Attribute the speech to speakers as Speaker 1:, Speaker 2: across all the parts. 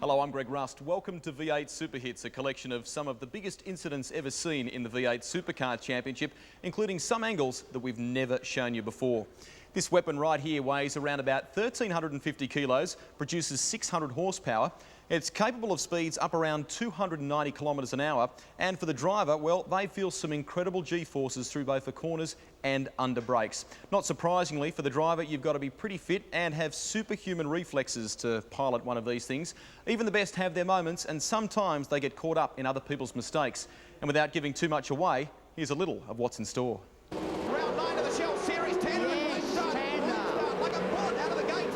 Speaker 1: Hello, I'm Greg Rust. Welcome to V8 Super Hits, a collection of some of the biggest incidents ever seen in the V8 Supercar Championship, including some angles that we've never shown you before. This weapon right here weighs around about 1,350 kilos, produces 600 horsepower. It's capable of speeds up around 290 kilometres an hour, and for the driver, well, they feel some incredible G-forces through both the corners and under brakes. Not surprisingly, for the driver, you've got to be pretty fit and have superhuman reflexes to pilot one of these things. Even the best have their moments, and sometimes they get caught up in other people's mistakes. And without giving too much away, here's a little of what's in store.
Speaker 2: Round 9 of the Shell Series, Tanner like a bullet out of the gate.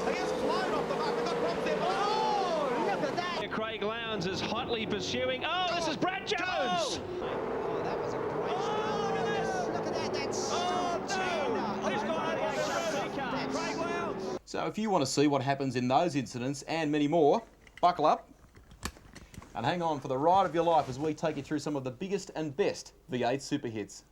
Speaker 2: He has flown off the mark. We've got problems there. Oh, look at that.
Speaker 3: Craig Lowndes is hotly pursuing. Oh, this is Brad Jones.
Speaker 2: Oh, that was a great start. Look at this. Look at that. That's still Tanner.
Speaker 3: He's got Craig Lowndes.
Speaker 1: So if you want to see what happens in those incidents and many more, buckle up and hang on for the ride of your life as we take you through some of the biggest and best V8 Super Hits.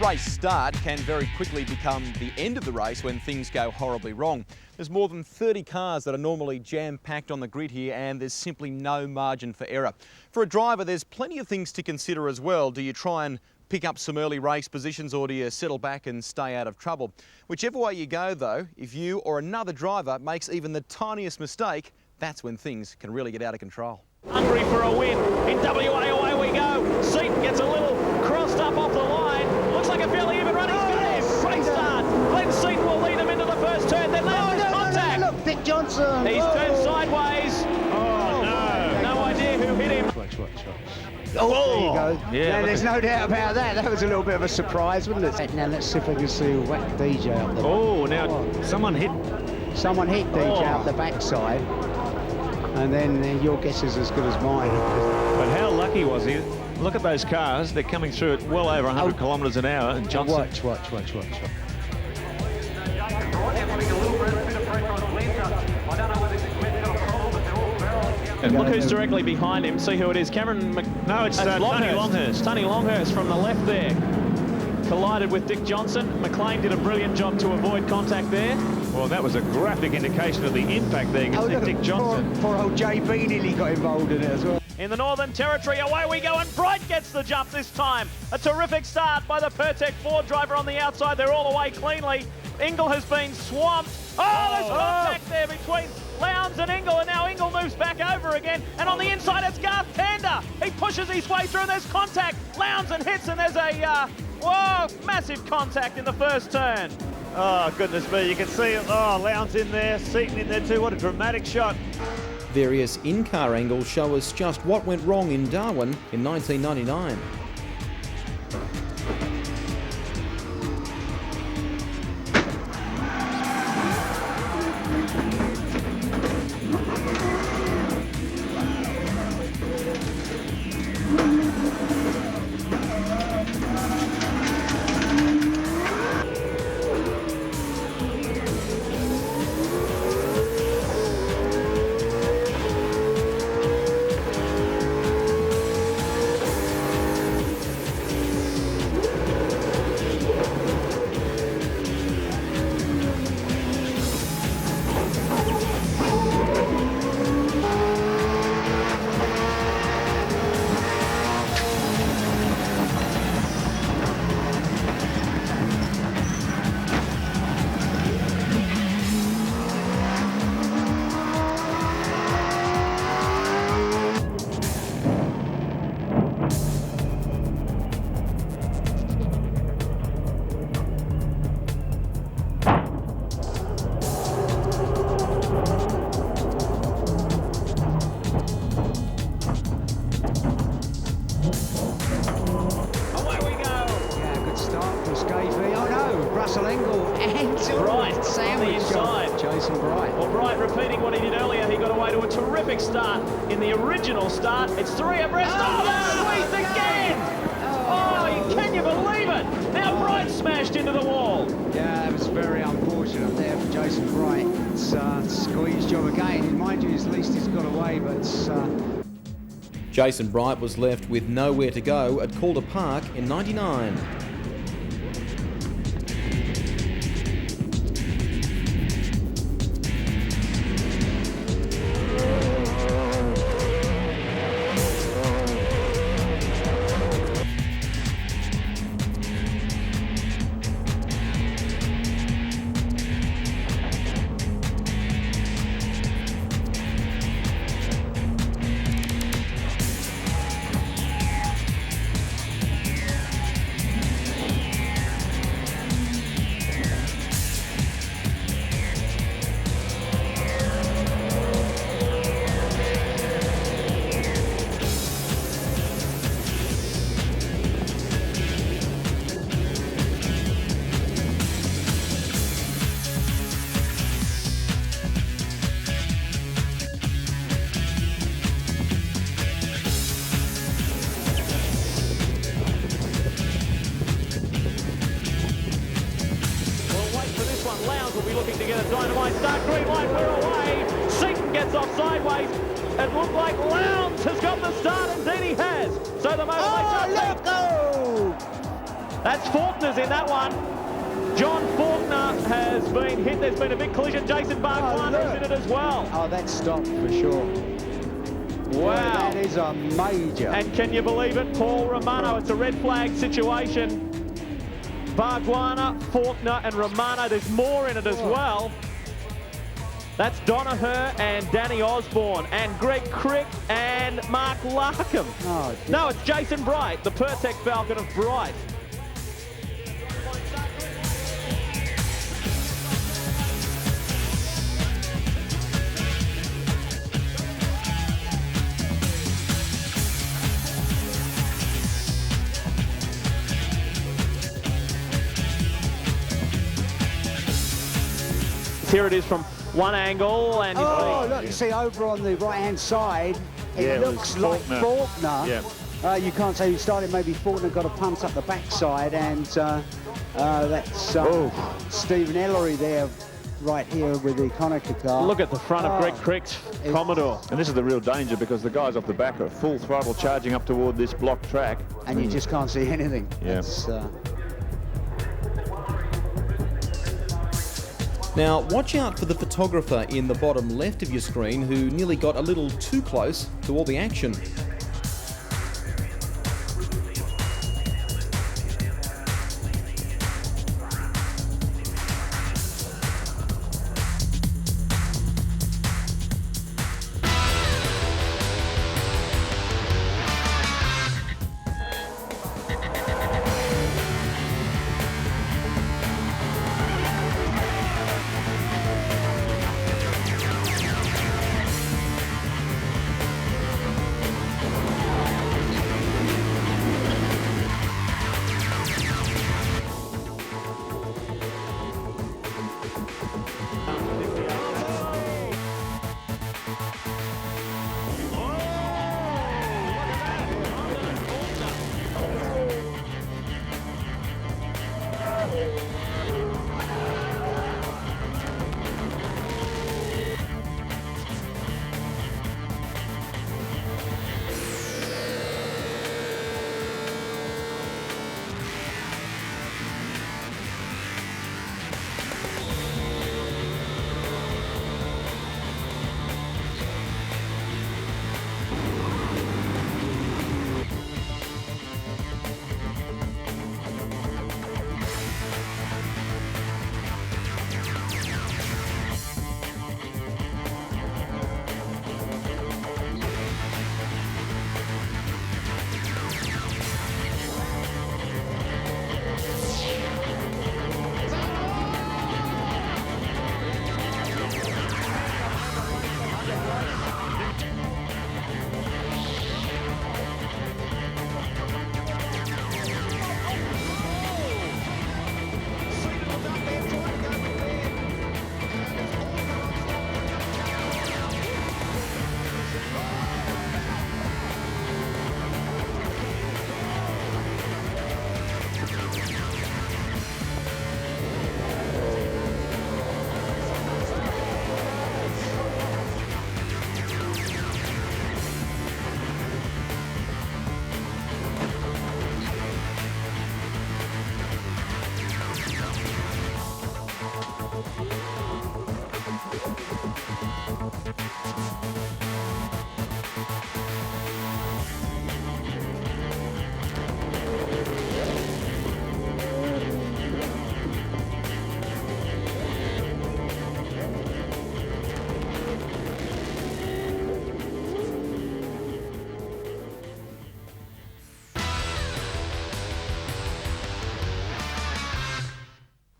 Speaker 1: Race start can very quickly become the end of the race when things go horribly wrong. There's more than 30 cars that are normally jam-packed on the grid here, and there's simply no margin for error. For a driver, there's plenty of things to consider as well. Do you try and pick up some early race positions, or do you settle back and stay out of trouble? Whichever way you go though, if you or another driver makes even the tiniest mistake, that's when things can really get out of control.
Speaker 3: Hungry for a win. In WA, away we go. Seaton gets a little crossed up off the line. Looks like a fairly even run. He's got him. Great start. Glenn Seaton will lead him into the first turn. Then there's contact.
Speaker 2: Look, Dick Johnson.
Speaker 3: He's turned sideways. Oh, no. No idea who hit him.
Speaker 2: Oh, there you go.
Speaker 3: Yeah,
Speaker 2: There's no doubt about that. That was a little bit of a surprise, wasn't it? Now let's see if we can see a whack DJ up the back.
Speaker 3: Oh, now someone hit
Speaker 2: DJ up the backside. And then your guess is as good as mine.
Speaker 4: But how lucky was he? Look at those cars. They're coming through at well over 100 kilometres an hour. And Johnson...
Speaker 2: Watch.
Speaker 3: And look who's directly behind him. See who it is. Cameron
Speaker 4: No, it's Tony Longhurst.
Speaker 3: Tony Longhurst from the left there. Collided with Dick Johnson. McLean did a brilliant job to avoid contact there.
Speaker 4: Well, that was a graphic indication of the impact there against Dick Johnson.
Speaker 2: Poor old JB nearly got involved in it as well.
Speaker 3: In the Northern Territory, away we go, and Bright gets the jump this time. A terrific start by the Pertec Ford driver on the outside. They're all away cleanly. Ingle has been swamped. Oh, there's contact there between Lowndes and Ingle, and now Ingle moves back over again. And on the inside, it's Garth Tander. He pushes his way through, and there's contact. Lowndes and hits, and there's a, whoa, massive contact in the first turn.
Speaker 4: Oh, goodness me, you can see it. Oh, Lowndes in there, Seaton in there too. What a dramatic shot.
Speaker 5: Various in-car angles show us just what went wrong in Darwin in 1999.
Speaker 3: Bright
Speaker 2: sandwich
Speaker 3: on the inside.
Speaker 2: Jason Bright.
Speaker 3: Well, Bright repeating what he did earlier. He got away to a terrific start in the original start. It's 3 abreast. Oh, they're squeezed again! Oh, can you believe it? Now Bright smashed into the wall.
Speaker 6: Yeah, it was very unfortunate there for Jason Bright. It's a squeeze job again. Mind you, at least he's got away, but
Speaker 5: Jason Bright was left with nowhere to go at Calder Park in '99.
Speaker 3: Looking to get a dynamite start. Green light, we're away. Seaton gets off sideways. It looked like Lowndes has got the start. Indeed he has. So the motor
Speaker 6: go!
Speaker 3: That's Faulkner's in that one. John Faulkner has been hit. There's been a big collision. Jason Barkwander's in it as well.
Speaker 6: Oh, that's stopped for sure.
Speaker 3: Wow.
Speaker 6: That is a major.
Speaker 3: And can you believe it? Paul Romano, it's a red flag situation. Bargwanna, Faulkner and Romano, there's more in it as well. That's Donaher and Danny Osborne and Greg Crick and Mark Larkham.
Speaker 6: Oh,
Speaker 3: no, it's Jason Bright, the Pertec Falcon of Bright. Here it is from one angle, and
Speaker 6: look, you see over on the right-hand side, it looks like Faulkner.
Speaker 4: Yeah.
Speaker 6: You can't say he started. Maybe Faulkner got a punt up the backside, and that's Stephen Ellery there, right here with the Konica car.
Speaker 3: Look at the front of Greg Crick's Commodore.
Speaker 4: And this is the real danger because the guys off the back are full throttle charging up toward this block track.
Speaker 6: And you just can't see anything.
Speaker 4: Yeah.
Speaker 5: Now, watch out for the photographer in the bottom left of your screen who nearly got a little too close to all the action.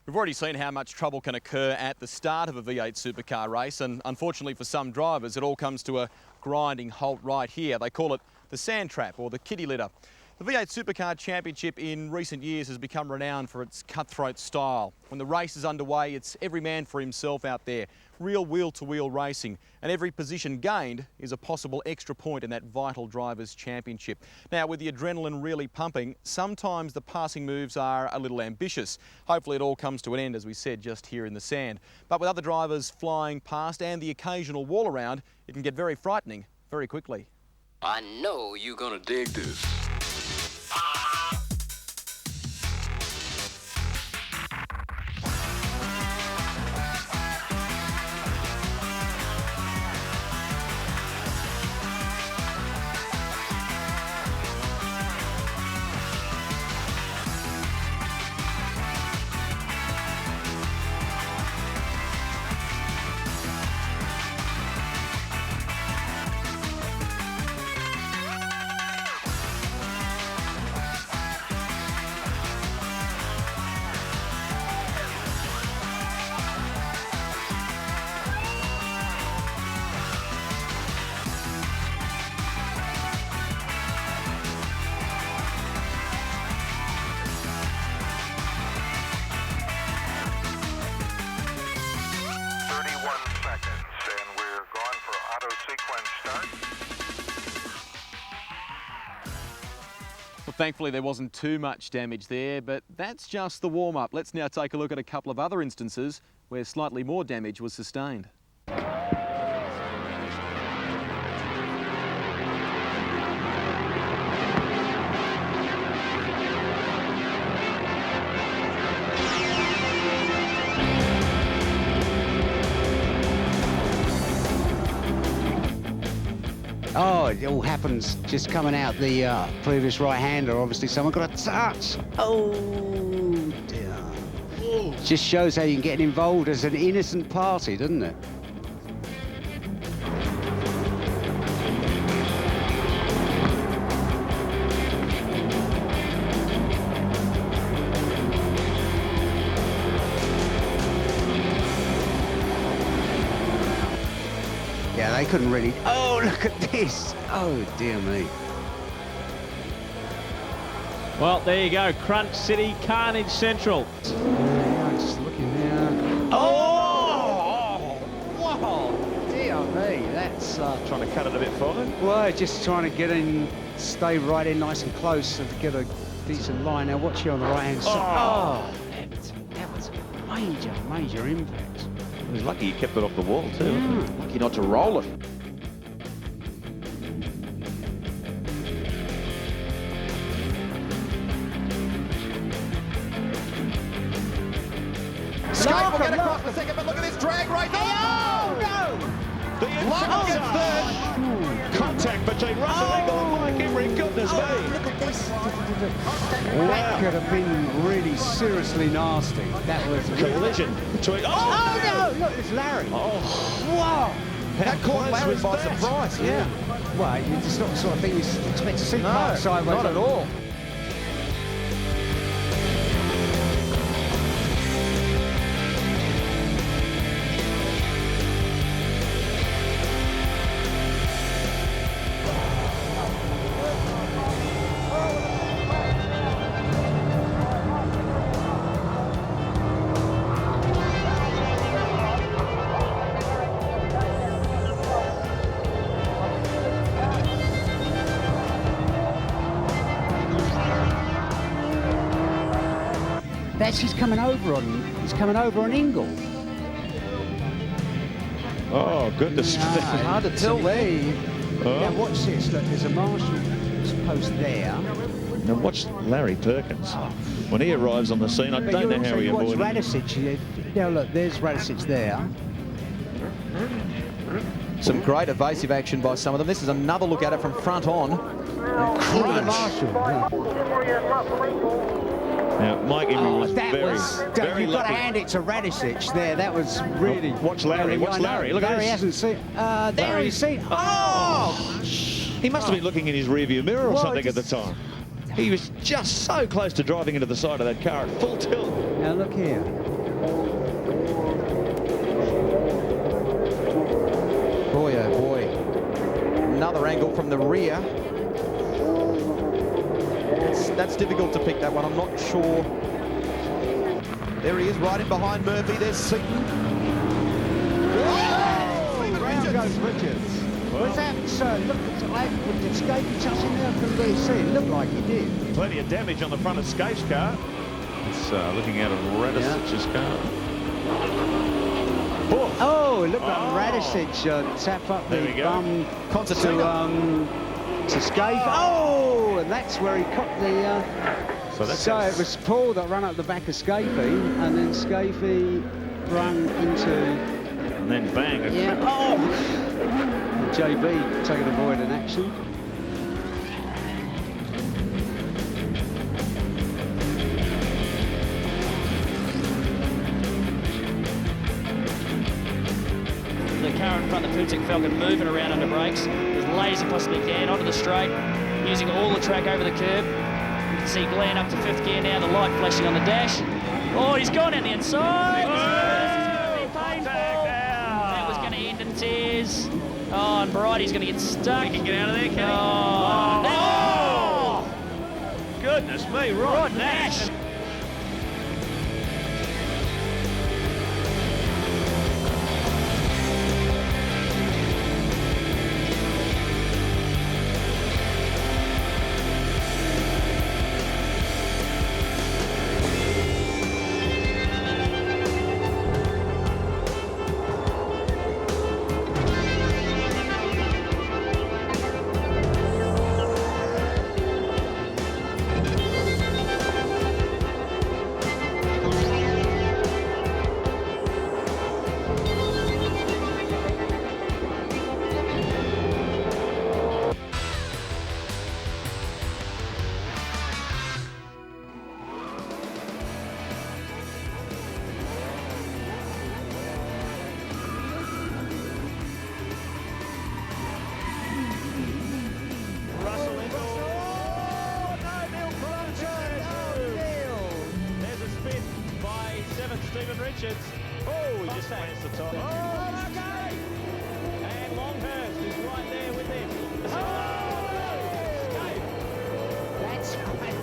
Speaker 1: We've already seen how much trouble can occur at the start of a V8 Supercar race, and unfortunately for some drivers it all comes to a grinding halt right here. They call it the sand trap or the kiddie litter. The V8 Supercar Championship in recent years has become renowned for its cutthroat style. When the race is underway, it's every man for himself out there, real wheel-to-wheel racing, and every position gained is a possible extra point in that vital Drivers' Championship. Now, with the adrenaline really pumping, sometimes the passing moves are a little ambitious. Hopefully it all comes to an end, as we said, just here in the sand. But with other drivers flying past and the occasional wall around, it can get very frightening very quickly.
Speaker 7: I know you're gonna dig this.
Speaker 1: Well, thankfully there wasn't too much damage there, but that's just the warm-up. Let's now take a look at a couple of other instances where slightly more damage was sustained.
Speaker 6: Oh, it all happens just coming out the previous right-hander. Obviously, someone got a touch. Oh, dear. Just shows how you can get involved as an innocent party, doesn't it? Yeah, they couldn't really... Oh, look at this. Oh, dear me.
Speaker 3: Well, there you go. Crunch City, Carnage Central.
Speaker 6: Yeah, just looking there. Oh! Whoa! Dear me, that's...
Speaker 4: Trying to cut it a bit fine.
Speaker 6: Well, just trying to get in, stay right in nice and close and get a decent line. Now, watch you on the right-hand side. Oh, that was a major impact.
Speaker 4: He was lucky he kept it off the wall too.
Speaker 6: Yeah.
Speaker 5: Lucky not to roll it.
Speaker 2: Skate will get across the second, but look at this drag race. Oh, no!
Speaker 4: Love gets third. Contact between Russell Engel and Mike Emery. Goodness me.
Speaker 6: Look at this. That could have been really seriously nasty. That was
Speaker 4: Collision between...
Speaker 6: Oh, no! Look, it's Larry.
Speaker 4: Oh.
Speaker 6: Whoa!
Speaker 2: That caught Larry by surprise.
Speaker 6: Yeah. Well, it's not the sort of thing you expect to see
Speaker 2: No,
Speaker 6: sideways.
Speaker 2: not at all.
Speaker 6: He's coming over on Engel.
Speaker 4: Oh, goodness.
Speaker 6: Hard to tell there.
Speaker 4: Oh.
Speaker 6: Now watch this. Look, there's a marshal post there.
Speaker 4: Now watch Larry Perkins. When he arrives on the scene, I don't know how he
Speaker 6: watch
Speaker 4: avoided it.
Speaker 6: Radicic. Now look, there's Radicic there.
Speaker 5: Some great evasive action by some of them. This is another look at it from front on.
Speaker 6: Crunch. Marshall.
Speaker 4: Now, Mike Emery was very
Speaker 6: you've got to
Speaker 4: lucky.
Speaker 6: hand it to Radicic there. That was really...
Speaker 4: Watch Larry, watch Larry. Look at
Speaker 6: Larry
Speaker 4: this.
Speaker 6: hasn't seen... there he's seen... Oh!
Speaker 4: He must have been looking in his rearview mirror or something at the time. He was just so close to driving into the side of that car at full tilt.
Speaker 6: Now look here.
Speaker 2: Boy, oh boy. Another angle from the rear. That's difficult to pick that one. I'm not sure. There he is, right in behind Murphy. There's Seaton. Oh!
Speaker 6: Round goes Richards. Was that, look, did Scapey touch him there from DC? It looked like he did.
Speaker 4: Plenty of damage on the front of Scape's car. It's looking out of Radisic's car.
Speaker 6: Oh, it looked like Radicic tap up
Speaker 4: There
Speaker 6: the
Speaker 4: we go.
Speaker 6: bum to Scape. Oh, and that's where he caught the... So it was Paul that ran up the back of Scapey, and then Scapey ran into...
Speaker 4: And then bang.
Speaker 6: Yeah. Oh! JB taking a void in action.
Speaker 8: The car in front of the Putic Falcon moving around under brakes as late as he possibly can onto the straight, using all the track over the curb. You can see Glenn up to 5th gear now, the light flashing on the dash. Oh, he's gone out the inside. This is going to be painful. That was going to end in tears. Oh, and Bridie's going to get stuck.
Speaker 3: He can get out of there, can he?
Speaker 8: Oh,
Speaker 3: Goodness me, Rod
Speaker 8: Nash.
Speaker 3: Richards. Oh, he just lands the top. Oh, okay. And Longhurst is right there with him. Oh,
Speaker 6: That's quite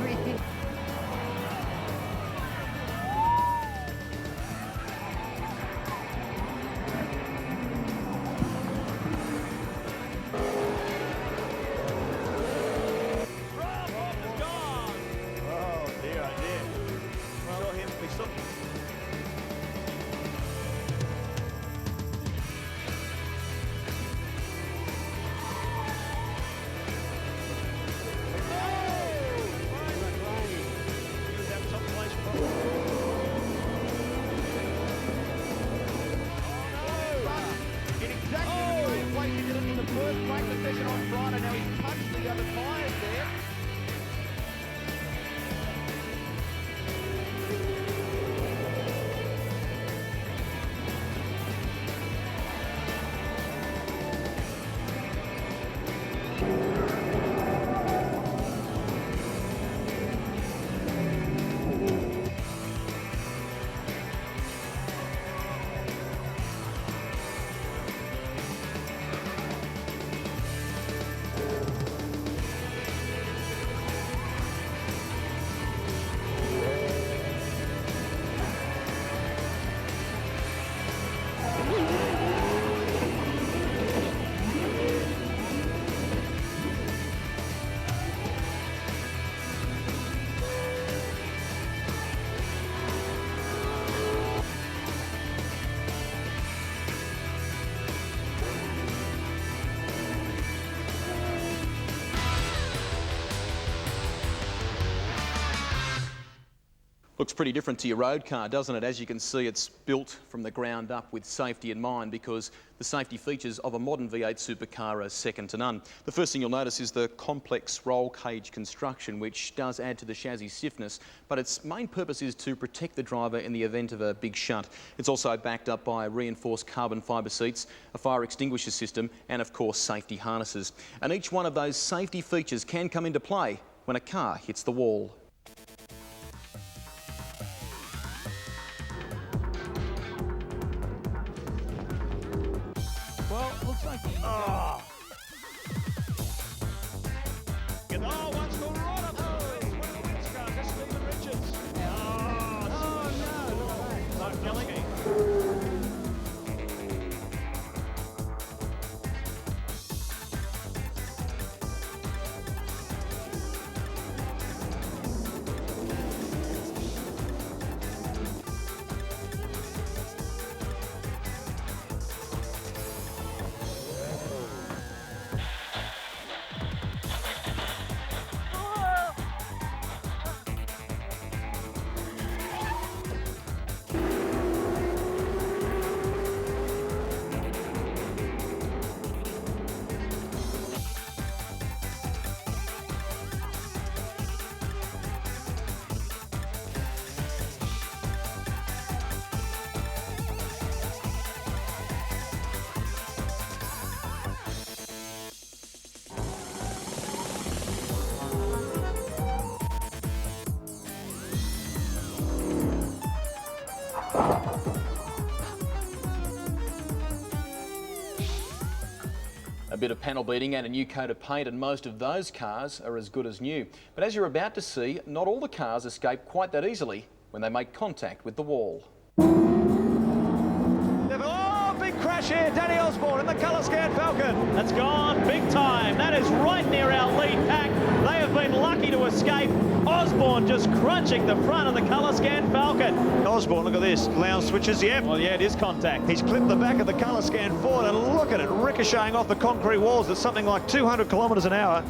Speaker 1: Looks pretty different to your road car, doesn't it? As you can see, it's built from the ground up with safety in mind because the safety features of a modern V8 Supercar are second to none. The first thing you'll notice is the complex roll cage construction, which does add to the chassis stiffness, but its main purpose is to protect the driver in the event of a big shunt. It's also backed up by reinforced carbon fibre seats, a fire extinguisher system, and of course safety harnesses. And each one of those safety features can come into play when a car hits the wall.
Speaker 3: Oh. Oh, one's gone right up the one of the wins car, that's Stephen Richards. Oh, no, look at that. Killing me.
Speaker 1: A bit of panel beating and a new coat of paint, and most of those cars are as good as new. But as you're about to see, not all the cars escape quite that easily when they make contact with the wall.
Speaker 3: Oh, big crash here. Danny Osborne in the colour scan Falcon. That's gone big time. That is right near our lead pack. They have been lucky to escape. Osborne just crunching the front of the colour scan Falcon.
Speaker 4: Osborne, look at this. Lounge switches, yep.
Speaker 3: Well, yeah, it is contact.
Speaker 4: He's clipped the back of the colour scan Ford, and look at it ricocheting off the concrete walls at something like 200 kilometres an hour.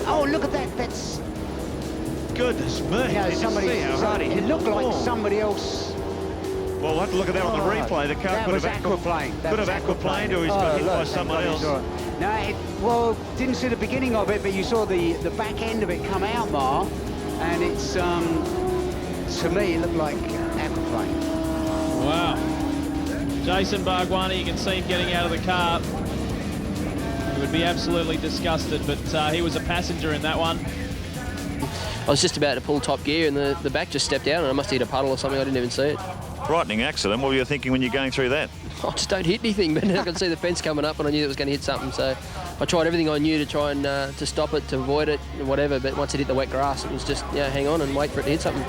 Speaker 6: Oh, look at that. That's...
Speaker 4: Goodness me.
Speaker 6: You know,
Speaker 4: Did
Speaker 6: somebody,
Speaker 4: you see how hard he
Speaker 6: it
Speaker 4: hit
Speaker 6: looked
Speaker 4: the
Speaker 6: like
Speaker 4: floor?
Speaker 6: somebody else.
Speaker 4: Well, we'll have to look at that on the replay. The car
Speaker 6: that
Speaker 4: could
Speaker 6: was
Speaker 4: have
Speaker 6: aquaplane.
Speaker 4: could have aquaplaned, or he's got hit by someone else.
Speaker 6: No, well, didn't see the beginning of it, but you saw the back end of it come out, Mar, and it's to me it looked like aquaplane.
Speaker 8: Wow. Jason Bargwani, you can see him getting out of the car. He would be absolutely disgusted, but he was a passenger in that one.
Speaker 9: I was just about to pull top gear and the back just stepped out and I must have hit a puddle or something. I didn't even see it.
Speaker 4: Frightening accident. What were you thinking when you're going through that?
Speaker 9: I just don't hit anything, but I could see the fence coming up and I knew it was going to hit something. So I tried everything I knew to try and to stop it, to avoid it, and whatever. But once it hit the wet grass, it was just, you know, hang on and wait for it to hit something.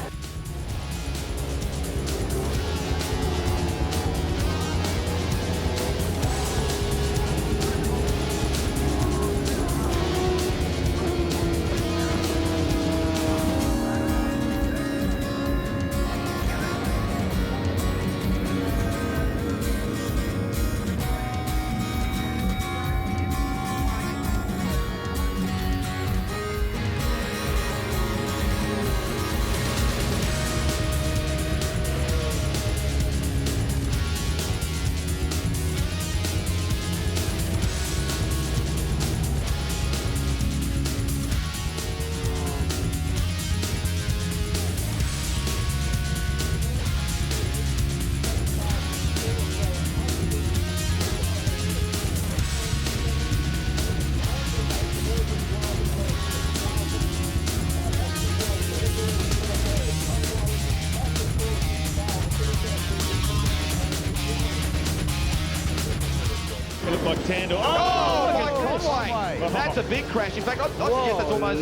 Speaker 4: Like Tandor.
Speaker 2: Conway. That's a big crash. In fact, I suggest that's almost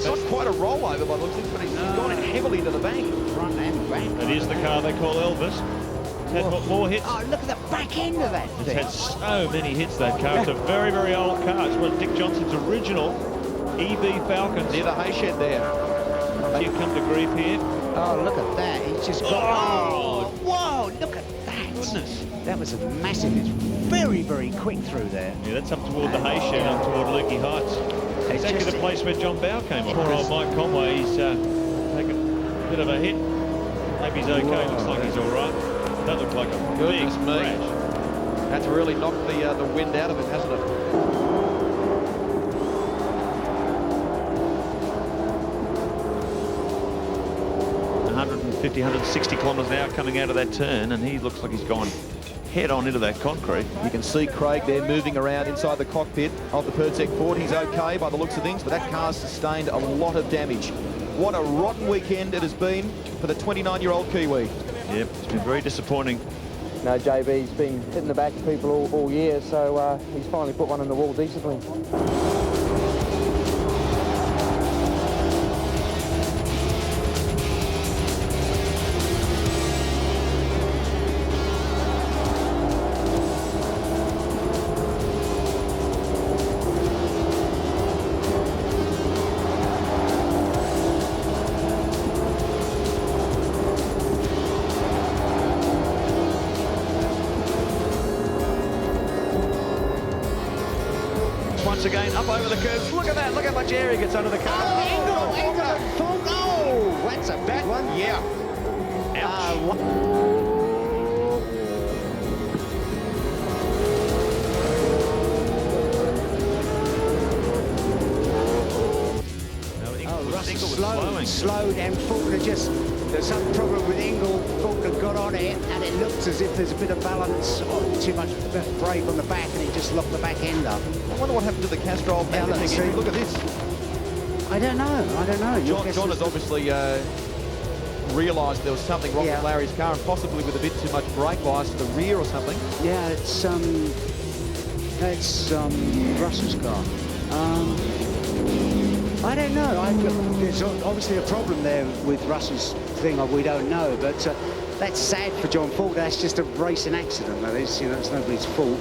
Speaker 2: not quite a rollover by the looks of it, but he's gone in heavily to the bank.
Speaker 6: Front and back.
Speaker 4: It is the car they call Elvis. It's had more hits.
Speaker 6: Oh, look at the back end of that
Speaker 4: It's
Speaker 6: thing.
Speaker 4: had so many hits, that car. It's a very, very old car. It's one of Dick Johnson's original EV Falcons.
Speaker 2: Near the hay shed there.
Speaker 4: You come to grief here.
Speaker 6: Oh, look at that. He's just got...
Speaker 4: Oh!
Speaker 6: Whoa, look at that.
Speaker 4: Goodness.
Speaker 6: That was a massive... It's very, very quick through there.
Speaker 4: Yeah, that's up toward the hay shed, up toward Lukey Heights. exactly the place where John Bowe came on. Poor old Mike Conway, he's taken a bit of a hit. Maybe he's okay, looks like he's all right. That looked like a big crash.
Speaker 2: That's really knocked the wind out of it, hasn't it?
Speaker 4: 150, 160 kilometres an hour coming out of that turn, and he looks like he's gone head on into that concrete.
Speaker 2: You can see Craig there moving around inside the cockpit of the Pertec Ford. He's okay by the looks of things, but that car's sustained a lot of damage. What a rotten weekend it has been for the 29-year-old Kiwi.
Speaker 4: Yep, it's been very disappointing.
Speaker 10: No, JB's been hitting the back of people all year, so he's finally put one on the wall decently.
Speaker 4: Once again, up over the curves. Look at that. Look how much air he gets under the car.
Speaker 6: Oh, that's a bad one.
Speaker 2: Yeah.
Speaker 6: Russell slowed, and Faulkner just, there's some problem with Ingle. Faulkner got on it, and it looks as if there's a bit of balance, too much brake on the back, and he just locked the back end up.
Speaker 2: I wonder what happened to the Castrol. Look at this.
Speaker 6: I don't know.
Speaker 2: John has obviously realised there was something wrong with Larry's car, and possibly with a bit too much brake bias to the rear or something.
Speaker 6: Yeah, it's Russell's car. I don't know. There's obviously a problem there with Russell's thing. We don't know, but that's sad for John Faulkner. That's just a racing accident. That is, you know, it's nobody's fault.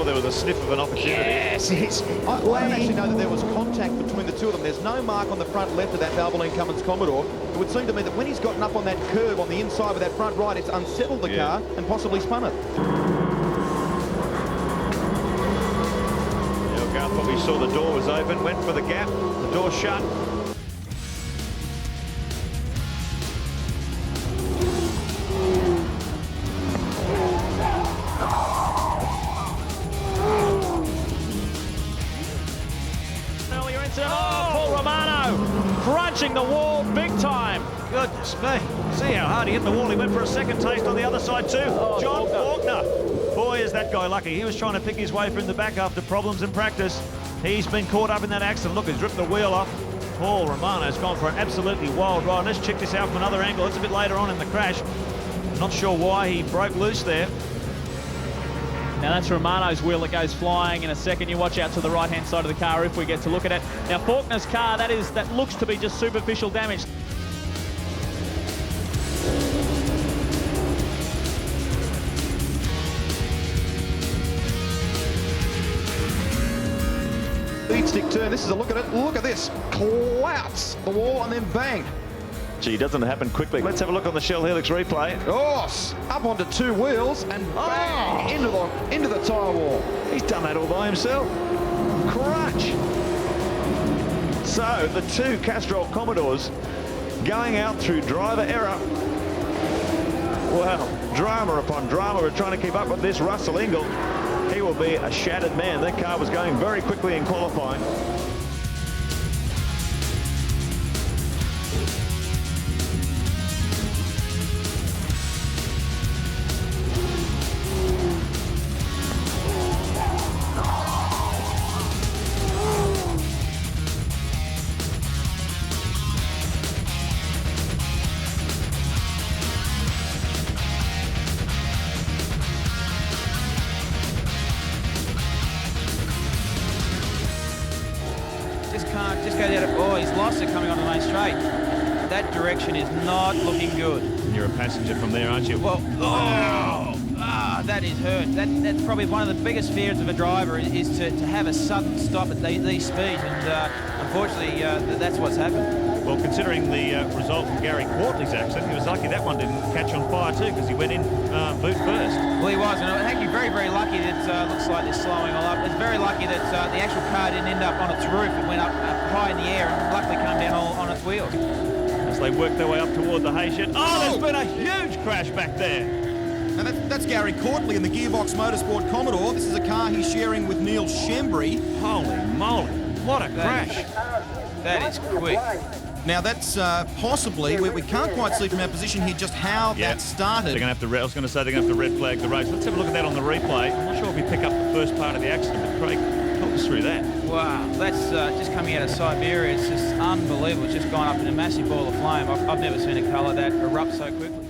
Speaker 4: There was a sniff of an opportunity.
Speaker 6: Yes,
Speaker 2: I don't actually know that there was contact between the two of them. There's no mark on the front left of that Valvoline Cummins Commodore. It would seem to me that when he's gotten up on that curve on the inside with that front right, it's unsettled the car and possibly spun it.
Speaker 4: Garth probably saw the door was open, went for the gap, the door shut.
Speaker 3: Paul Romano crunching the wall big time.
Speaker 4: Goodness me. See how hard he hit the wall. He went for a second taste on the other side too. John Faulkner. Boy, is that guy lucky. He was trying to pick his way from the back after problems in practice. He's been caught up in that accident. Look, he's ripped the wheel off. Paul Romano's gone for an absolutely wild ride. Let's check this out from another angle. It's a bit later on in the crash. Not sure why he broke loose there.
Speaker 3: Now that's Romano's wheel that goes flying. In a second, you watch out to the right-hand side of the car if we get to look at it. Now Faulkner's car, that looks to be just superficial damage.
Speaker 2: Lead stick turn. This is a look at it. Look at this. Clouts the wall and then bang.
Speaker 4: Gee, doesn't happen quickly. Let's have a look on the Shell Helix replay.
Speaker 2: Oh, up onto two wheels and bang into the tyre wall.
Speaker 4: He's done that all by himself. Crunch. So the two Castrol Commodores going out through driver error. Well, drama upon drama. We're trying to keep up with this. Russell Ingle, he will be a shattered man. That car was going very quickly in qualifying.
Speaker 11: Just goes out of, oh, he's lost it coming on the main straight. That direction is not looking good.
Speaker 4: You're a passenger from there, aren't you?
Speaker 11: Well, Oh, that is hurt. That's probably one of the biggest fears of a driver is to have a sudden stop at these speeds, and unfortunately, that's what's happened.
Speaker 4: Well, considering the result from Gary Quartley's accident, he was lucky that one didn't catch on fire too, because he went in boot first.
Speaker 11: Well, he was, and actually very, very lucky that looks like they're slowing all up. It's very lucky that the actual car didn't end up on its roof. It went up high in the air and luckily came down all on its wheels.
Speaker 4: As they work their way up toward the hay shed. Oh, there's been a huge crash back there.
Speaker 2: And that's Gary Quartley in the Gearbox Motorsport Commodore. This is a car he's sharing with Neil Shembry.
Speaker 4: Holy moly, what a crash.
Speaker 11: That is quick.
Speaker 2: Now that's possibly, we can't quite see from our position here just how that started.
Speaker 4: They're going to have to, I was going to say they're going to have to red flag the race. Let's have a look at that on the replay. I'm not sure if we pick up the first part of the accident, but Craig, talk us through that.
Speaker 11: Wow, that's just coming out of Siberia. It's just unbelievable. It's just gone up in a massive ball of flame. I've never seen a colour that erupt so quickly.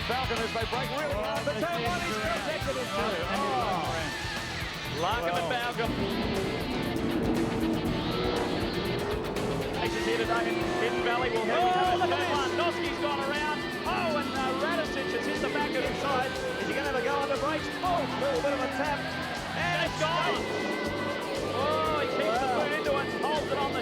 Speaker 3: Falcon as they break really hard. The turn one is protected in two. Larkin and Falcon. Races here today in Hidden Valley. We'll have turn one. Noski's gone around. Oh, and Radicic has hit the back of inside. Is he going to have a go on the brakes? Oh, a little bit of a tap. And it's gone. Oh, he keeps the boot into it. Holds it on the...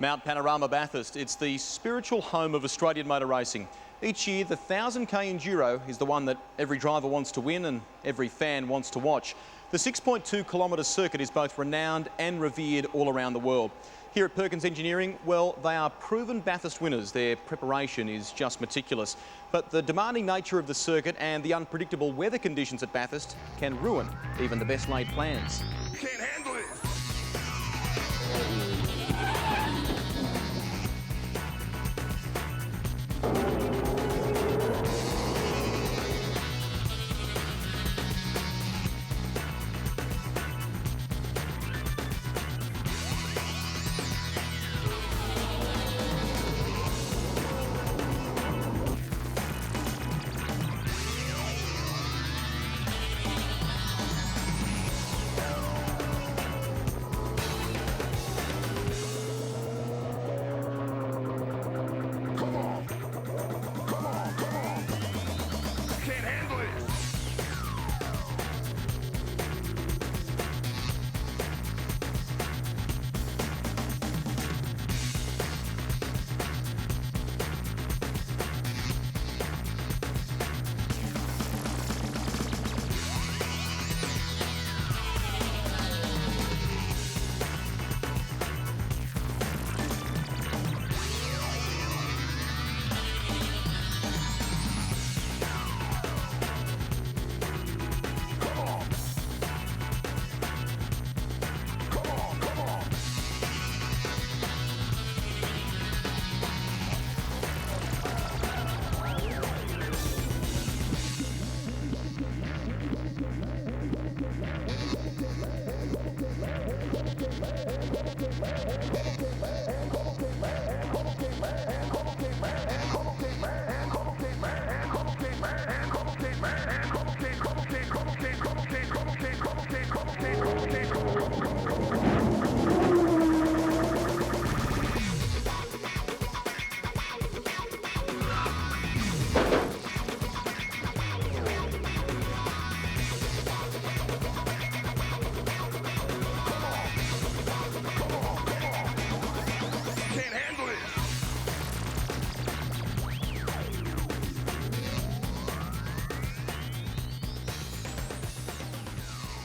Speaker 1: Mount Panorama Bathurst, it's the spiritual home of Australian motor racing. Each year, the 1000k Enduro is the one that every driver wants to win and every fan wants to watch. The 6.2 kilometre circuit is both renowned and revered all around the world. Here at Perkins Engineering, well, they are proven Bathurst winners. Their preparation is just meticulous. But the demanding nature of the circuit and the unpredictable weather conditions at Bathurst can ruin even the best laid plans.
Speaker 12: You can't handle it.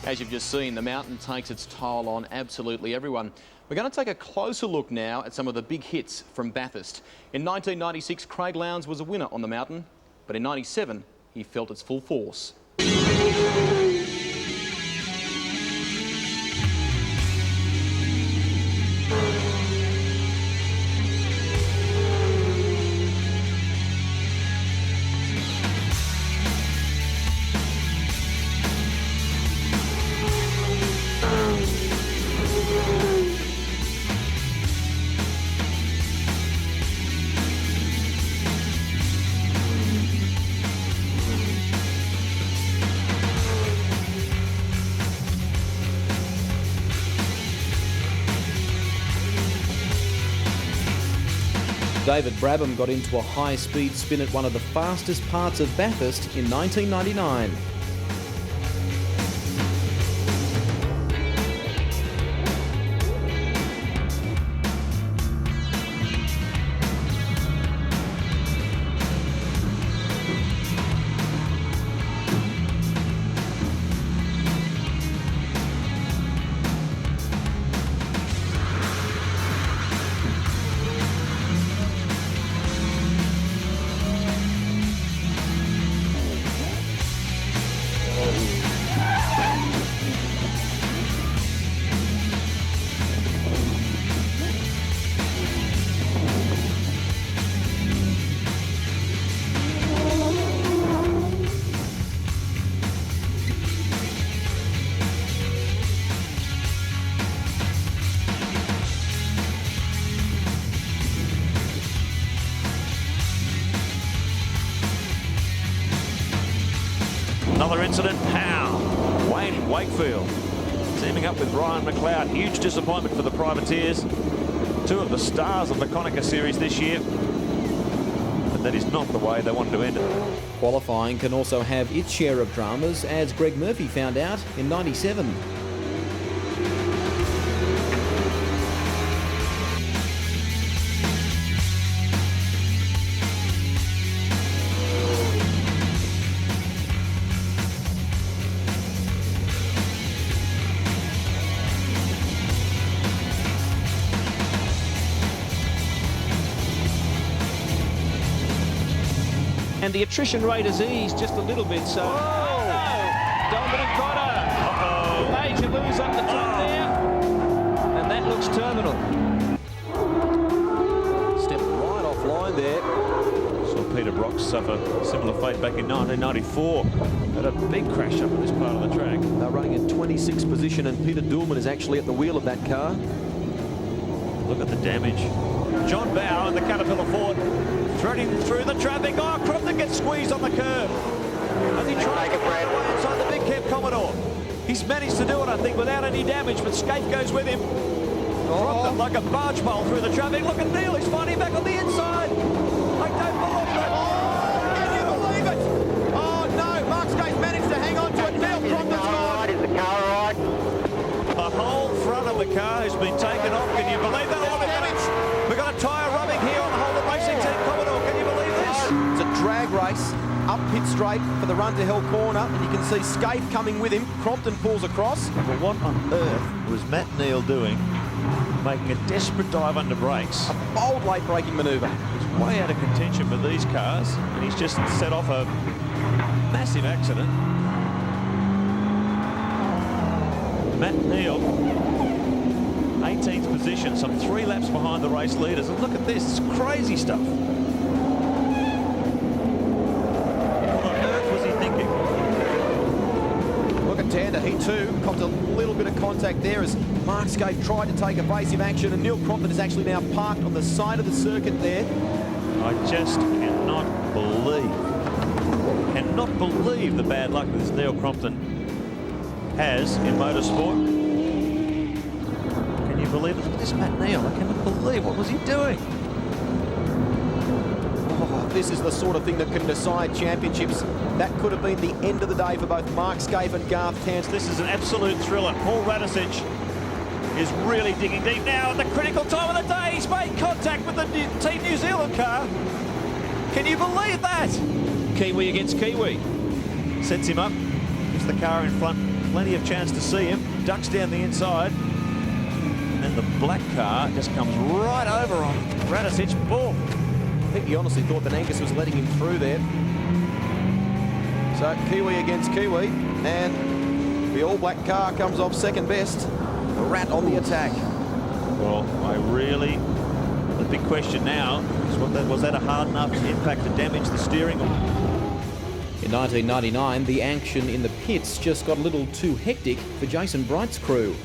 Speaker 1: As you've just seen, the mountain takes its toll on absolutely everyone. We're going to take a closer look now at some of the big hits from Bathurst. In 1996, Craig Lowndes was a winner on the mountain, but in 97, he felt its full force.
Speaker 5: David Brabham got into a high-speed spin at one of the fastest parts of Bathurst in 1999.
Speaker 4: Another incident, pow! Wayne Wakefield teaming up with Ryan McLeod. Huge disappointment for the Privateers. Two of the stars of the Konica Series this year. But that is not the way they wanted to end it.
Speaker 5: Qualifying can also have its share of dramas, as Greg Murphy found out in 97.
Speaker 11: And the attrition rate has eased just a little bit, so... Dominic Cotter! Major lose up the top there. And that looks terminal.
Speaker 2: Stepped right offline there.
Speaker 4: Saw Peter Brock suffer similar fate back in 1994. Had a big crash up at this part of the track.
Speaker 2: They're running in 26th position, and Peter Doolman is actually at the wheel of that car.
Speaker 4: Look at the damage. John Bow in the Caterpillar Ford, threading through the traffic. Oh, Crompton gets squeezed on the curb. As he tries to find a way inside the big cab Commodore. He's managed to do it, I think, without any damage, but Skate goes with him. Crompton like a barge pole through the traffic. Look at Neil, he's finding back on the inside. I don't believe it. Oh, can you believe it? Oh, no, Mark Skate's managed to hang on to it. Neil Crompton's gone.
Speaker 6: Is the car right?
Speaker 4: The whole front of the car has been taken off. Can you believe that? Oh, we've got a tyre rubbing here on the whole of Racing Team Commodore. Can you believe this?
Speaker 2: It's a drag race up pit straight for the run to hell corner, and you can see Skate coming with him. Crompton pulls across.
Speaker 4: Well, what on earth was Matt Neal doing, making a desperate dive under brakes?
Speaker 2: A bold late braking manoeuvre.
Speaker 4: He's way out of contention with these cars, and he's just set off a massive accident. Matt Neal, 18th position, some 3 laps behind the race leaders. And look at this, it's crazy stuff. What on earth was he thinking?
Speaker 2: Look at Tander, he too copped a little bit of contact there as Mark Skate tried to take evasive action, and Neil Crompton is actually now parked on the side of the circuit there.
Speaker 4: I just cannot believe the bad luck that this Neil Crompton has in motorsport. Can you believe it? Look at this Matt Neal. I cannot believe, what was he doing?
Speaker 2: Oh, this is the sort of thing that can decide championships. That could have been the end of the day for both Mark Skate and Garth Tander.
Speaker 4: This is an absolute thriller. Paul Radisich is really digging deep now at the critical time of the day. He's made contact with the Team New Zealand car. Can you believe that?
Speaker 11: Kiwi against Kiwi.
Speaker 4: Sets him up. Gives the car in front plenty of chance to see him. Ducks down the inside. And then the black car just comes right over on Radicic. Boom.
Speaker 2: I think he honestly thought that Angus was letting him through there. So Kiwi against Kiwi, and the all-black car comes off second best. Rat on the attack.
Speaker 4: Well, the big question now is was that a hard enough impact to damage the steering?
Speaker 5: In 1999, the action in the pits just got a little too hectic for Jason Bright's crew.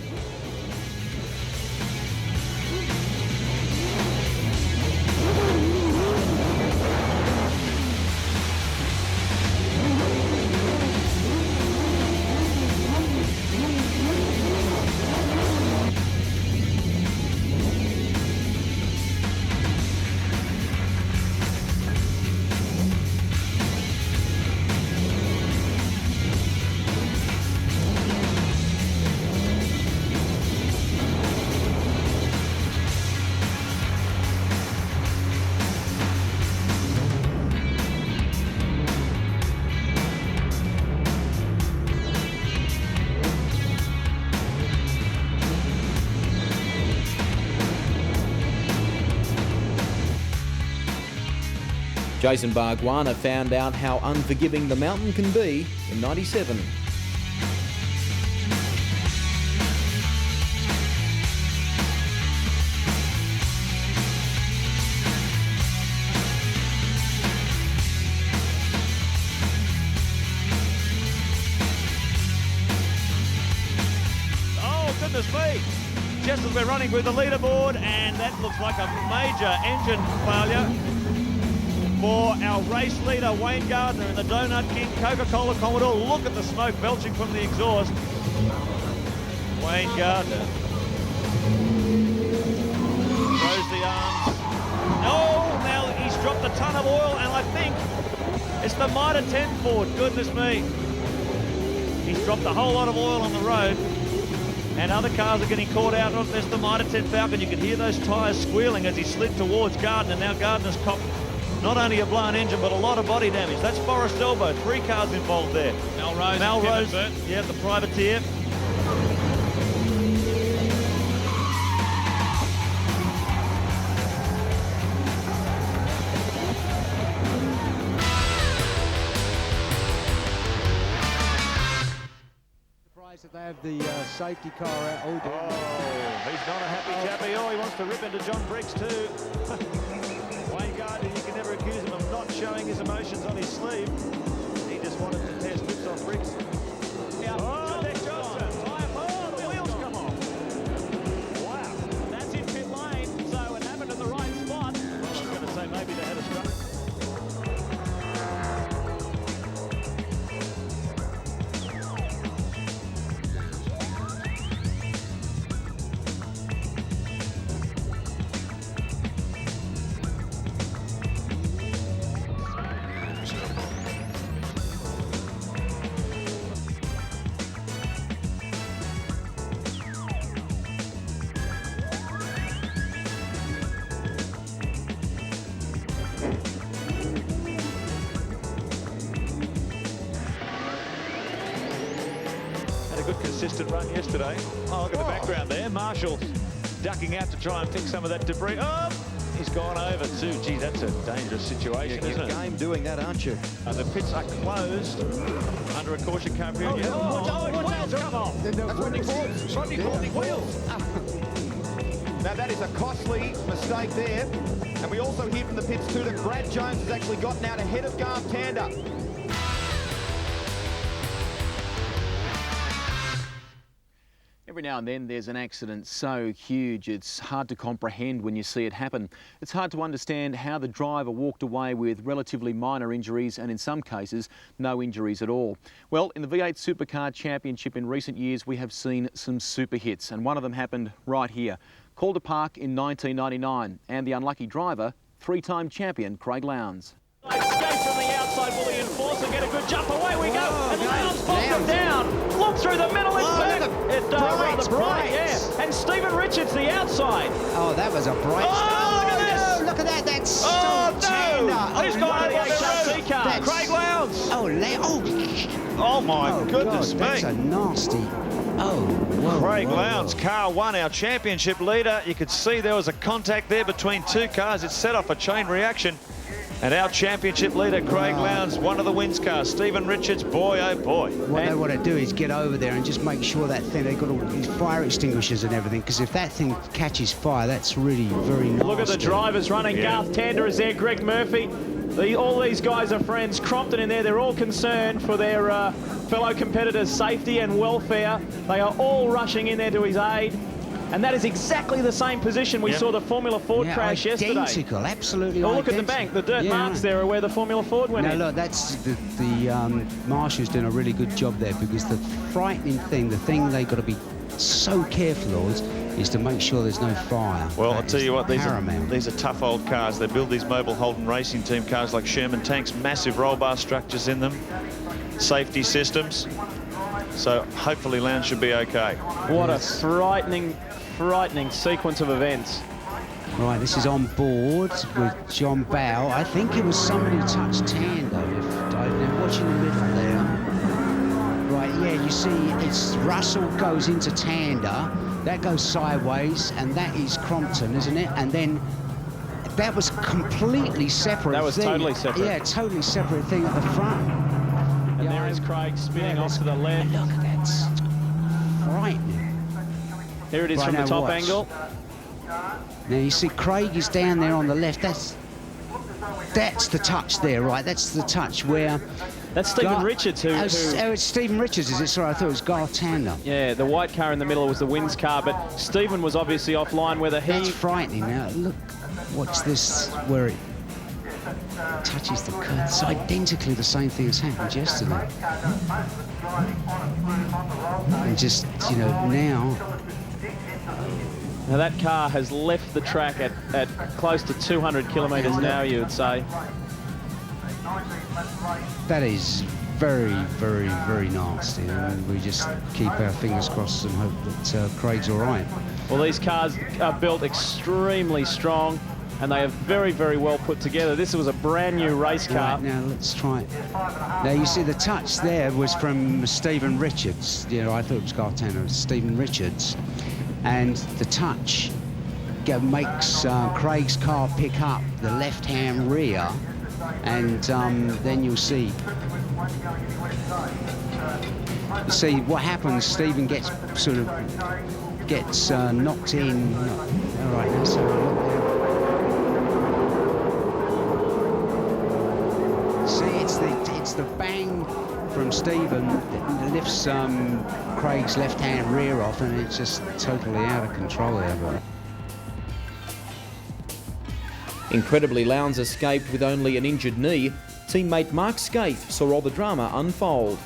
Speaker 5: Jason Bargwanna found out how unforgiving the mountain can be in '97.
Speaker 4: Oh, goodness me. Just as we're running through the leaderboard, and that looks like a major engine failure for our race leader, Wayne Gardner, in the Donut King Coca-Cola Commodore. Look at the smoke belching from the exhaust. Wayne Gardner throws the arms. Oh, now he's dropped a ton of oil, and I think it's the Mitre 10 Ford. Goodness me. He's dropped a whole lot of oil on the road, and other cars are getting caught out. There's the Mitre 10 Falcon. You can hear those tyres squealing as he slid towards Gardner. Now Gardner's copped not only a blown engine, but a lot of body damage. That's Forest Elbow. 3 cars involved there. Melrose, yeah, the privateer.
Speaker 6: Surprised that they have the safety car out.
Speaker 4: Oh, he's not a happy chappy. Oh, he wants to rip into John Briggs too. Wayne Gardner, you can never accuse him of not showing his emotions on his sleeve. He just wanted to tear strips off Briggs. Oh, Nick Johnson. Oh, the wheels come off. Wow.
Speaker 3: That's in pit lane, so it happened in the right spot.
Speaker 4: I was going to say maybe they had a struggle. Good consistent run yesterday. Oh, look at the background there. Marshall ducking out to try and pick some of that debris. Oh, he's gone over too. Gee, that's a dangerous situation, isn't it?
Speaker 2: Game doing that, aren't you?
Speaker 4: The pits are closed under a caution car period. Wheels come off.
Speaker 2: That's Rodney Ford's wheels. Now that is a costly mistake there. And we also hear from the pits too that Brad Jones has actually gotten out ahead of Garth Tander.
Speaker 5: Every now and then there's an accident so huge it's hard to comprehend when you see it happen. It's hard to understand how the driver walked away with relatively minor injuries and in some cases no injuries at all. Well, in the V8 Supercar Championship in recent years we have seen some super hits, and one of them happened right here. Calder Park in 1999, and the unlucky driver, 3-time champion Craig Lowndes.
Speaker 3: Escape from the outside, will he enforce and get a good jump? Away we go, and Lowndes popped him down. Look through the middle, it's rather bright, yeah. And Stephen Richards, the outside.
Speaker 6: Oh, that was a bright.
Speaker 3: Oh, look at this.
Speaker 6: Look at that, that's
Speaker 3: oh,
Speaker 6: so tender.
Speaker 3: Who's got the HRT car?
Speaker 6: That's...
Speaker 3: Craig Lowndes.
Speaker 6: Oh,
Speaker 4: Oh my goodness
Speaker 6: God,
Speaker 4: me.
Speaker 6: that's a nasty. Oh, whoa,
Speaker 4: Craig
Speaker 6: whoa,
Speaker 4: Lowndes,
Speaker 6: whoa.
Speaker 4: car 1, our championship leader. You could see there was a contact there between two cars. It set off a chain reaction. And our championship leader, Craig Lowndes, one of the wins cars. Stephen Richards, boy, oh boy.
Speaker 6: What they want to do is get over there and just make sure that thing, they've got all these fire extinguishers and everything, because if that thing catches fire, that's really very nasty.
Speaker 3: Look at the drivers running.
Speaker 4: Yeah.
Speaker 3: Garth Tander is there, Greg Murphy. All these guys are friends. Crompton in there, they're all concerned for their fellow competitors' safety and welfare. They are all rushing in there to his aid. And that is exactly the same position we saw the Formula Ford crash yesterday.
Speaker 6: Identical, absolutely
Speaker 3: Oh, look
Speaker 6: identical.
Speaker 3: at the bank. The dirt marks there are where the Formula Ford went in.
Speaker 6: Look, that's the marshal's doing a really good job there, because the frightening thing, the thing they've got to be so careful of is to make sure there's no fire.
Speaker 4: Well,
Speaker 6: That
Speaker 4: I'll tell you what, these
Speaker 6: paramount.
Speaker 4: are tough old cars. They build these mobile Holden racing team cars like Sherman tanks, massive roll bar structures in them, safety systems. So hopefully Lowndes should be okay.
Speaker 3: What a frightening sequence of events.
Speaker 6: Right, this is on board with John Bow. I think it was somebody who touched Tando. They're watching the middle there. Right, yeah, you see, it's Russell goes into Tander. That goes sideways, and that is Crompton, isn't it? And then that was completely separate.
Speaker 3: That was totally separate.
Speaker 6: Yeah, totally separate thing at the front.
Speaker 3: And there is Craig spinning off to the left.
Speaker 6: Look, that's frightening.
Speaker 3: Here it is from the top angle.
Speaker 6: Now you see Craig is down there on the left. That's the touch there, right? That's the touch where...
Speaker 3: That's Stephen Richards who...
Speaker 6: Oh, it's Stephen Richards, is it? Sorry, I thought it was Garth Tander.
Speaker 3: Yeah, the white car in the middle was the wins car, but Stephen was obviously offline, whether he...
Speaker 6: That's frightening. Now, look, watch this, where it touches the curb. It's identically the same thing as happened yesterday. And just, you know, now
Speaker 3: that car has left the track at close to 200 kilometres an hour, you would say.
Speaker 6: that is very, very, very nasty. And we just keep our fingers crossed and hope that Craig's all right.
Speaker 3: Well, these cars are built extremely strong, and they are very, very well put together. This was a brand new race car.
Speaker 6: Right, now let's try it. Now you see the touch there was from Stephen Richards. You know, I thought it was Garth Tander, it was Stephen Richards. And the touch makes Craig's car pick up the left-hand rear, and then you'll see. You see what happens. Stephen gets knocked in. All right, now so see, it's the bang from Stephen that lifts Craig's left-hand rear off, and it's just totally out of control there.
Speaker 2: Incredibly, Lowndes escaped with only an injured knee. Teammate Mark Scaife saw all the drama unfold.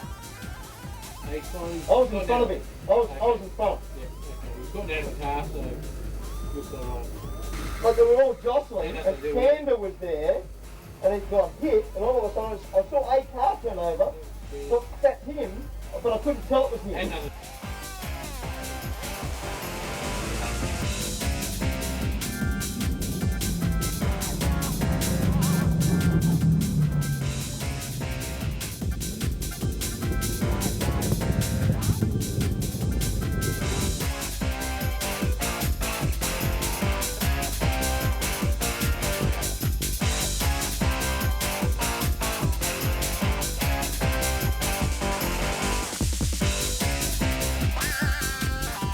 Speaker 10: I was in front of him. I was in front.
Speaker 12: We've got down the car, so
Speaker 10: Like they were all jostling, and Tander was there, and he got hit, and all of a sudden I saw a car turn over, so that hit him, but I couldn't tell it was him.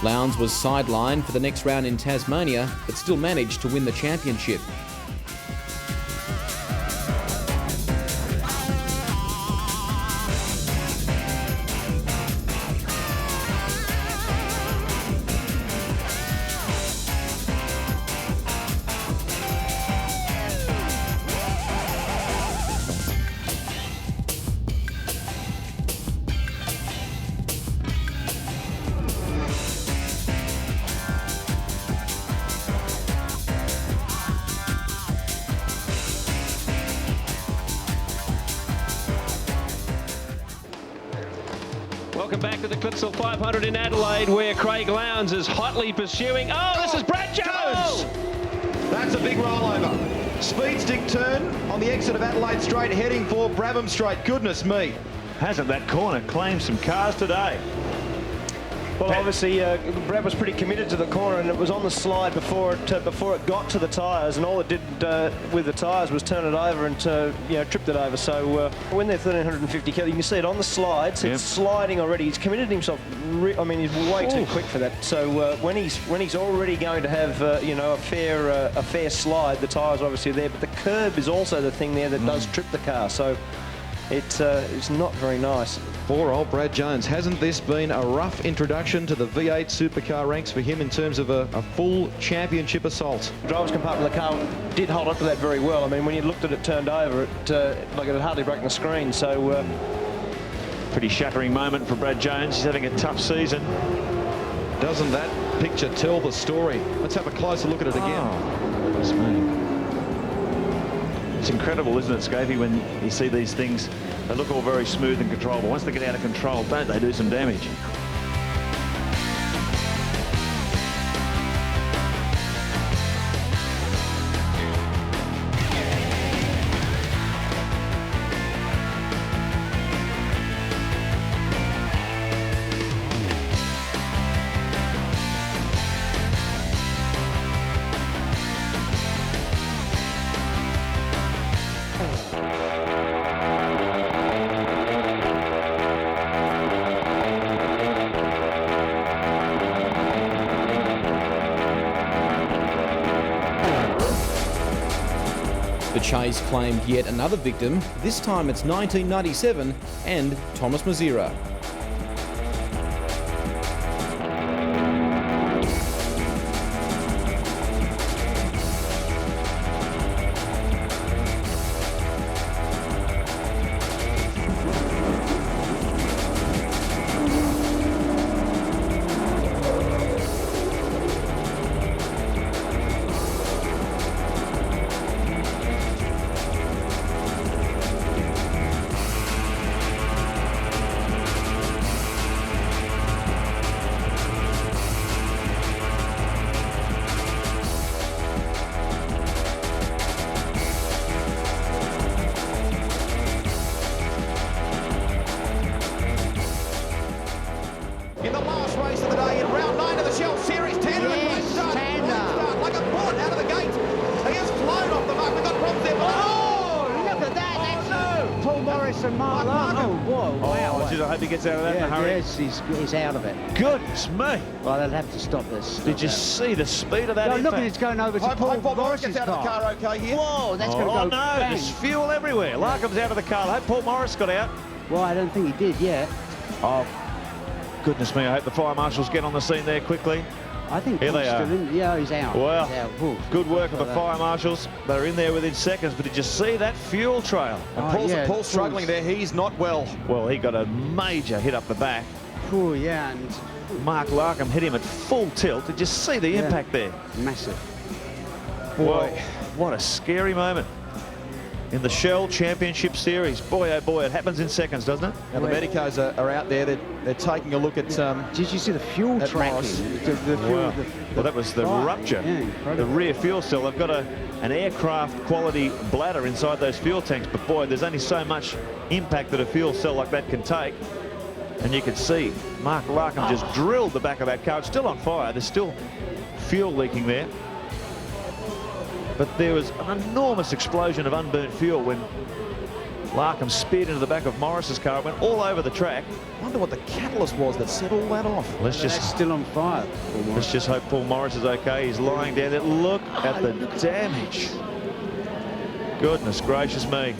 Speaker 2: Lowndes was sidelined for the next round in Tasmania, but still managed to win the championship.
Speaker 3: Welcome back to the Clipsal 500 in Adelaide, where Craig Lowndes is hotly pursuing. Oh, this is Brad Jones!
Speaker 2: That's a big rollover. Speed stick turn on the exit of Adelaide Straight, heading for Brabham Straight. Goodness me.
Speaker 4: Hasn't that corner claimed some cars today?
Speaker 13: Well, obviously, Brad was pretty committed to the corner, and it was on the slide before it got to the tyres, and all it did with the tyres was turn it over and tripped it over. So when they're 1,350 kilos, you can see it on the slide. So it's sliding already. He's committed himself. I mean, he's way too quick for that. So when he's already going to have a fair slide, the tyres are obviously there, but the curb is also the thing there that does trip the car. So it's not very nice.
Speaker 2: Poor old Brad Jones. Hasn't this been a rough introduction to the V8 Supercar ranks for him in terms of a full championship assault?
Speaker 13: The driver's compartment of the car did hold up to that very well. I mean, when you looked at it turned over, it had hardly broken the screen. So
Speaker 4: pretty shattering moment for Brad Jones. He's having a tough season.
Speaker 2: Doesn't that picture tell the story? Let's have a closer look at it again.
Speaker 4: Goodness me. It's incredible, isn't it, Scapey, when you see these things, they look all very smooth and controllable. Once they get out of control, don't they do some damage?
Speaker 5: The chase claimed yet another victim. This time it's 1997 and Thomas Mazira.
Speaker 2: In the last race of the day, in round 9 of the Shell Series, Tanner like a bullet out of the gate. He has flown off the mark. We've got problems there.
Speaker 6: Oh, look at that. That's Paul Morris and Mark Larkin. Oh, whoa, wow.
Speaker 4: I hope he gets out of that in a hurry.
Speaker 6: Yes, he's out of it.
Speaker 4: Goodness me.
Speaker 6: Well, they'll have to stop this.
Speaker 4: Did you see the speed of that impact?
Speaker 6: Look at it's going over to Paul Morris
Speaker 2: gets out of the car okay here.
Speaker 6: Whoa, that's going to go
Speaker 4: no,
Speaker 6: bang.
Speaker 4: there's fuel everywhere. Larkham's out of the car. I hope Paul Morris got out.
Speaker 6: Well, I don't think he did yet.
Speaker 4: Oh, goodness me. I hope the fire marshals get on the scene there quickly.
Speaker 6: I think
Speaker 4: here they are.
Speaker 6: Yeah, he's out.
Speaker 4: Well,
Speaker 6: he's out.
Speaker 4: Good work of the fire marshals. They're in there within seconds, but did you see that fuel trail?
Speaker 2: And Paul's struggling there. He's not well.
Speaker 4: Well, he got a major hit up the back.
Speaker 6: Oh, yeah, and
Speaker 4: Mark Larkham hit him at full tilt. Did you see the impact there?
Speaker 6: Massive.
Speaker 4: Boy, what a scary moment in the Shell Championship Series. Boy, oh boy, it happens in seconds, doesn't it?
Speaker 2: Now, the medicos are out there. They're taking a look at...
Speaker 6: Did you see the fuel tracking?
Speaker 4: Well, that was the rupture.
Speaker 6: Yeah,
Speaker 4: the rear fuel cell. They've got an aircraft quality bladder inside those fuel tanks, but boy, there's only so much impact that a fuel cell like that can take. And you can see Mark Larkham just drilled the back of that car. It's still on fire. There's still fuel leaking there. But there was an enormous explosion of unburnt fuel when Larkham speared into the back of Morris's car. It went all over the track.
Speaker 2: I wonder what the catalyst was that set all that off.
Speaker 6: That's still on fire.
Speaker 4: Let's just hope Paul Morris is okay. He's lying down there. Look at the damage. Goodness gracious me.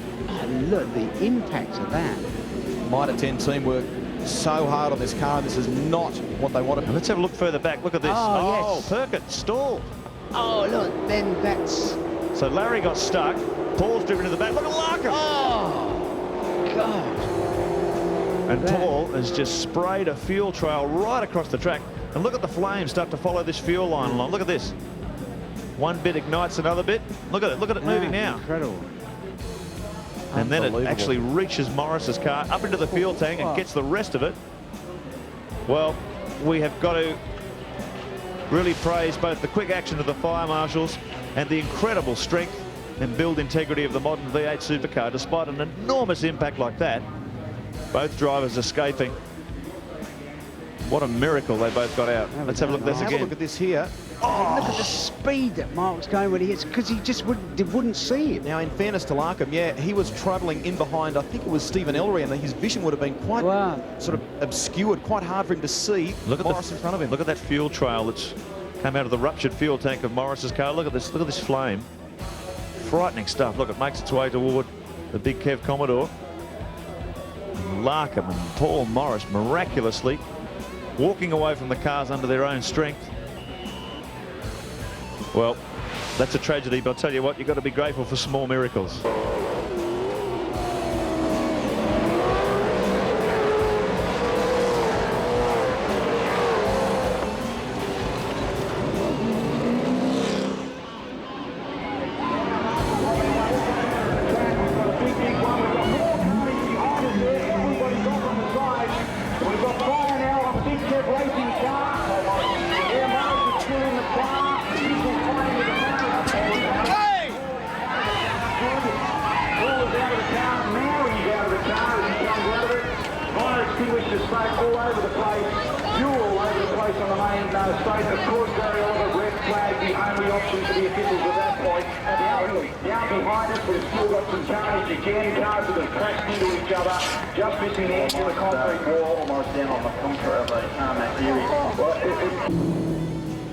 Speaker 6: Look, the impact of that.
Speaker 2: Mitre 10 team worked so hard on this car. This is not what they wanted.
Speaker 4: Now let's have a look further back. Look at this.
Speaker 6: Oh, yes.
Speaker 4: Perkins stalled.
Speaker 6: Oh, look, then that's...
Speaker 4: So Larry got stuck. Paul's driven to the back. Look at Larkham.
Speaker 6: Oh, God.
Speaker 4: And Paul has just sprayed a fuel trail right across the track. And look at the flames start to follow this fuel line along. Look at this. One bit ignites another bit. Look at it. Look at it moving now.
Speaker 6: Incredible.
Speaker 4: And then it actually reaches Morris's car up into the fuel tank and gets the rest of it. Well, we have got to really praise both the quick action of the fire marshals and the incredible strength and build integrity of the modern V8 Supercar. Despite an enormous impact like that, Both drivers escaping. What a miracle they both got out. Let's have a look at this again.
Speaker 2: Have a look at this here.
Speaker 6: Oh, look at the speed that Mark's going when he hits, because he just wouldn't see him.
Speaker 2: Now, in fairness to Larkham, yeah, he was travelling in behind, I think it was Stephen Ellery, and his vision would have been quite sort of obscured, quite hard for him to see Morris in front of him.
Speaker 4: Look at that fuel trail that's come out of the ruptured fuel tank of Morris's car. Look at this flame. Frightening stuff. Look, it makes its way toward the big Kev Commodore. Larkham and Paul Morris miraculously walking away from the cars under their own strength. Well, that's a tragedy, but I'll tell you what, you've got to be grateful for small miracles.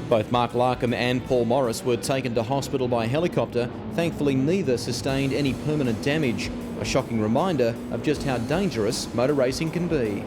Speaker 5: Both Mark Larkham and Paul Morris were taken to hospital by helicopter. Thankfully, neither sustained any permanent damage. A shocking reminder of just how dangerous motor racing can be.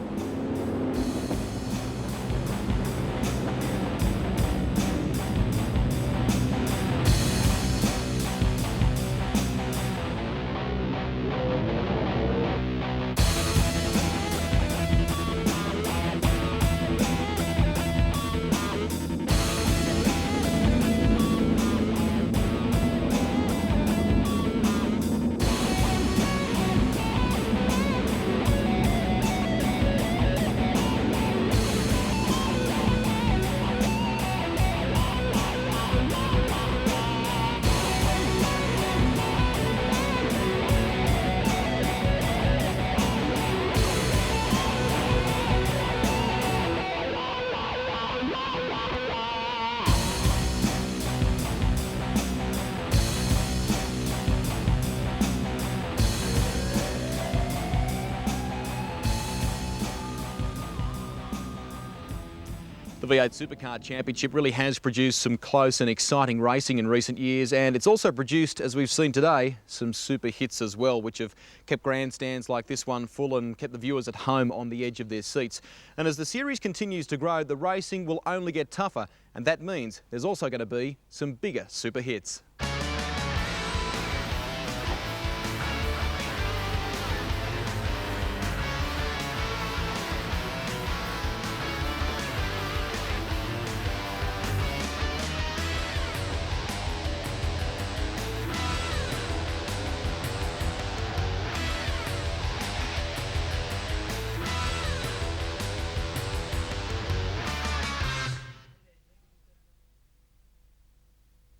Speaker 1: The V8 Supercar Championship really has produced some close and exciting racing in recent years, and it's also produced, as we've seen today, some super hits as well, which have kept grandstands like this one full and kept the viewers at home on the edge of their seats. And as the series continues to grow, the racing will only get tougher, and that means there's also going to be some bigger super hits.